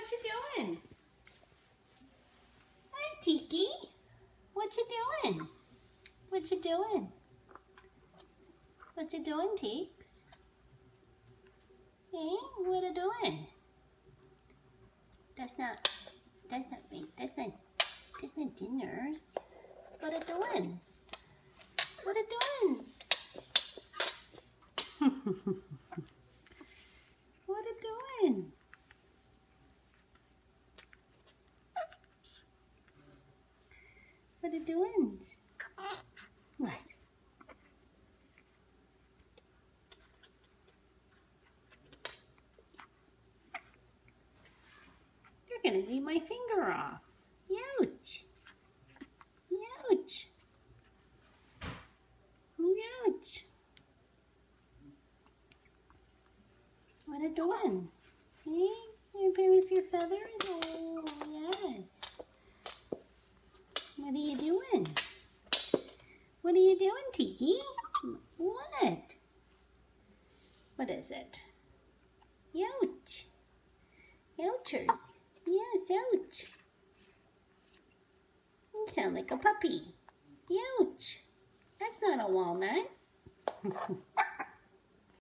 What you doing? Hi, Tiki. What you doing? What you doing? What you doing, Teeks? Hey, what you doing? That's not dinners. What are doing? What are doing? What are doing? What are doing? What? You're gonna eat my finger off. Ouch! Ouch! Ouch! What are doing? Hey, you play with your feathers? Oh, yes. What are you doing? What are you doing, Tiki? What? What is it? Ouch! Ouchers. Yes, ouch. You sound like a puppy. Ouch. That's not a walnut.